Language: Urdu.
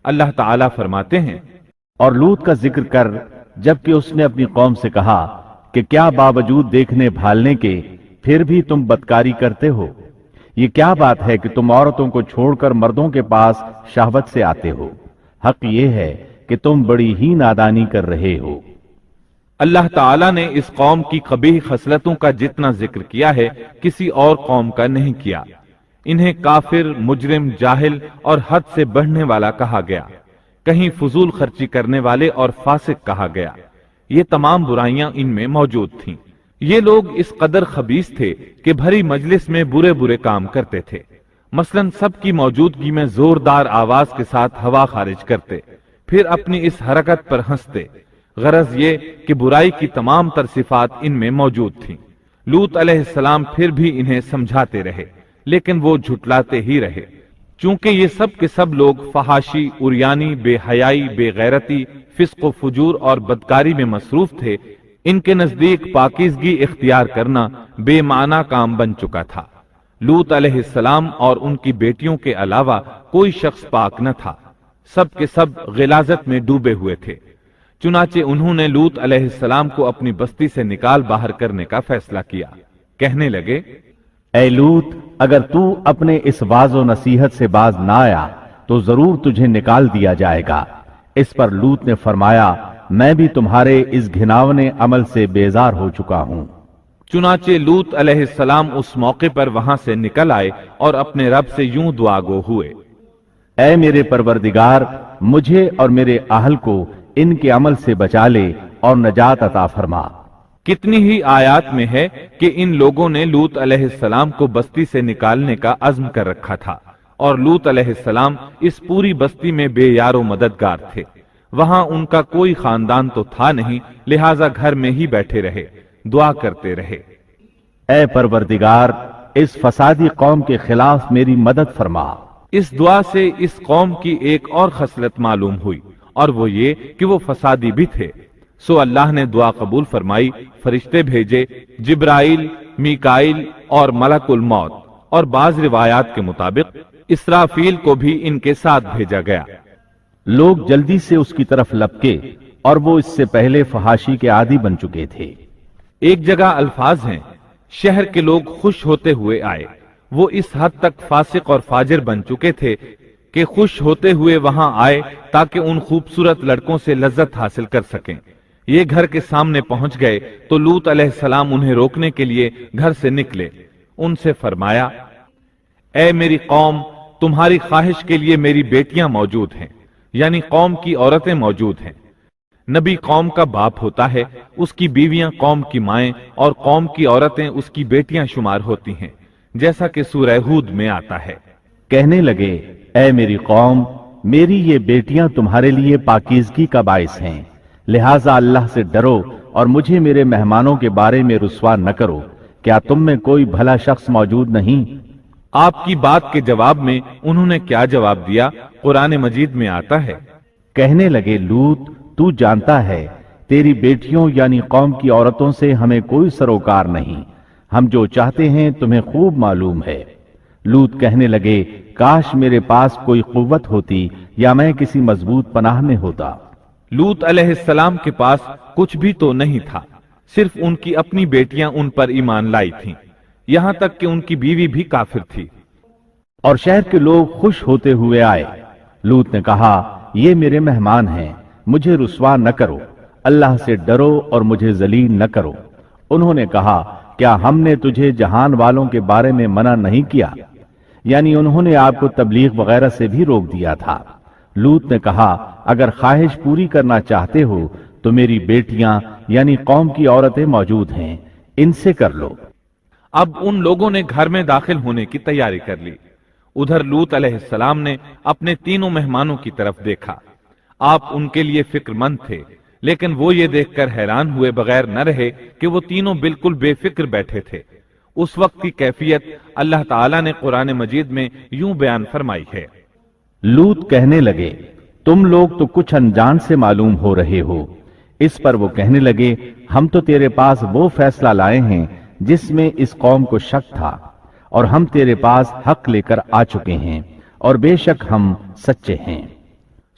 اللہ تعالیٰ فرماتے ہیں، اور لوط کا ذکر کر جبکہ اس نے اپنی قوم سے کہا کہ کیا باوجود دیکھنے بھالنے کے پھر بھی تم بدکاری کرتے ہو؟ یہ کیا بات ہے کہ تم عورتوں کو چھوڑ کر مردوں کے پاس شہوت سے آتے ہو؟ حق یہ ہے کہ تم بڑی ہی نادانی کر رہے ہو۔ اللہ تعالیٰ نے اس قوم کی قبیح خصلتوں کا جتنا ذکر کیا ہے کسی اور قوم کا نہیں کیا۔ انہیں کافر، مجرم، جاہل اور حد سے بڑھنے والا کہا گیا، کہیں فضول خرچی کرنے والے اور فاسق کہا گیا۔ یہ تمام برائیاں ان میں موجود تھیں۔ یہ لوگ اس قدر خبیث تھے کہ بھری مجلس میں برے برے کام کرتے تھے۔ مثلا سب کی موجودگی میں زوردار آواز کے ساتھ ہوا خارج کرتے، پھر اپنی اس حرکت پر ہنستے۔ غرض یہ کہ برائی کی تمام تر صفات ان میں موجود تھیں۔ لوط علیہ السلام پھر بھی انہیں سمجھاتے رہے، لیکن وہ جھٹلاتے ہی رہے۔ چونکہ یہ سب کے سب لوگ فحاشی، عریانی، بے حیائی، بے غیرتی، فسق و فجور اور بدکاری میں مصروف تھے، ان کے نزدیک پاکیزگی اختیار کرنا بے معنی کام بن چکا تھا۔ لوط علیہ السلام اور ان کی بیٹیوں کے علاوہ کوئی شخص پاک نہ تھا، سب کے سب غلاظت میں ڈوبے ہوئے تھے۔ چنانچہ انہوں نے لوط علیہ السلام کو اپنی بستی سے نکال باہر کرنے کا فیصلہ کیا۔ کہنے لگے، اے لوط، اگر تو اپنے اس واعظ و نصیحت سے باز نہ آیا تو ضرور تجھے نکال دیا جائے گا۔ اس پر لوط نے فرمایا، میں بھی تمہارے اس گھناونے عمل سے بیزار ہو چکا ہوں۔ چنانچہ لوط علیہ السلام اس موقع پر وہاں سے نکل آئے اور اپنے رب سے یوں دعا گو ہوئے، اے میرے پروردگار، مجھے اور میرے اہل کو ان کے عمل سے بچا لے اور نجات عطا فرما۔ کتنی ہی آیات میں ہے کہ ان لوگوں نے لوط علیہ السلام کو بستی سے نکالنے کا عزم کر رکھا تھا، اور لوط علیہ السلام اس پوری بستی میں بے یار و مددگار تھے۔ وہاں ان کا کوئی خاندان تو تھا نہیں، لہٰذا گھر میں ہی بیٹھے رہے، دعا کرتے رہے، اے پروردگار، اس فسادی قوم کے خلاف میری مدد فرما۔ اس دعا سے اس قوم کی ایک اور خصلت معلوم ہوئی، اور وہ یہ کہ وہ فسادی بھی تھے۔ سو اللہ نے دعا قبول فرمائی، فرشتے بھیجے، جبرائیل، میکائیل اور ملک الموت، اور بعض روایات کے مطابق اسرافیل کو بھی ان کے ساتھ بھیجا گیا۔ لوگ جلدی سے اس کی طرف لپکے اور وہ اس سے پہلے فحاشی کے عادی بن چکے تھے۔ ایک جگہ الفاظ ہیں، شہر کے لوگ خوش ہوتے ہوئے آئے۔ وہ اس حد تک فاسق اور فاجر بن چکے تھے کہ خوش ہوتے ہوئے وہاں آئے تاکہ ان خوبصورت لڑکوں سے لذت حاصل کر سکیں۔ یہ گھر کے سامنے پہنچ گئے تو لوط علیہ السلام انہیں روکنے کے لیے گھر سے نکلے۔ ان سے فرمایا، اے میری قوم، تمہاری خواہش کے لیے میری بیٹیاں موجود ہیں، یعنی قوم کی عورتیں موجود ہیں۔ نبی قوم کا باپ ہوتا ہے، اس کی بیویاں قوم کی مائیں اور قوم کی عورتیں اس کی بیٹیاں شمار ہوتی ہیں، جیسا کہ سورہ ہود میں آتا ہے۔ کہنے لگے، اے میری قوم، میری یہ بیٹیاں تمہارے لیے پاکیزگی کا باعث ہیں، لہٰذا اللہ سے ڈرو اور مجھے میرے مہمانوں کے بارے میں رسوا نہ کرو۔ کیا تم میں کوئی بھلا شخص موجود نہیں؟ آپ کی بات کے جواب میں انہوں نے کیا جواب دیا؟ قرآن مجید میں آتا ہے، کہنے لگے، لوط، تو جانتا ہے تیری بیٹیوں یعنی قوم کی عورتوں سے ہمیں کوئی سروکار نہیں، ہم جو چاہتے ہیں تمہیں خوب معلوم ہے۔ لوط کہنے لگے، کاش میرے پاس کوئی قوت ہوتی یا میں کسی مضبوط پناہ میں ہوتا۔ لوط علیہ السلام کے پاس کچھ بھی تو نہیں تھا، صرف ان کی اپنی بیٹیاں ان پر ایمان لائی تھیں، یہاں تک کہ ان کی بیوی بھی کافر تھی۔ اور شہر کے لوگ خوش ہوتے ہوئے آئے۔ لوط نے کہا، یہ میرے مہمان ہیں، مجھے رسوا نہ کرو، اللہ سے ڈرو اور مجھے ذلیل نہ کرو۔ انہوں نے کہا، کیا ہم نے تجھے جہان والوں کے بارے میں منع نہیں کیا؟ یعنی انہوں نے آپ کو تبلیغ وغیرہ سے بھی روک دیا تھا۔ لوط نے کہا، اگر خواہش پوری کرنا چاہتے ہو تو میری بیٹیاں یعنی قوم کی عورتیں موجود ہیں، ان سے کر لو۔ اب ان لوگوں نے گھر میں داخل ہونے کی تیاری کر لی۔ ادھر لوط علیہ السلام نے اپنے تینوں مہمانوں کی طرف دیکھا۔ آپ ان کے لیے فکر مند تھے، لیکن وہ یہ دیکھ کر حیران ہوئے بغیر نہ رہے کہ وہ تینوں بالکل بے فکر بیٹھے تھے۔ اس وقت کی کیفیت اللہ تعالیٰ نے قرآن مجید میں یوں بیان فرمائی ہے، لوط کہنے لگے، تم لوگ تو کچھ انجان سے معلوم ہو رہے ہو۔ اس پر وہ کہنے لگے، ہم تو تیرے پاس وہ فیصلہ لائے ہیں جس میں اس قوم کو شک تھا، اور ہم تیرے پاس حق لے کر آ چکے ہیں، اور بے شک ہم سچے ہیں۔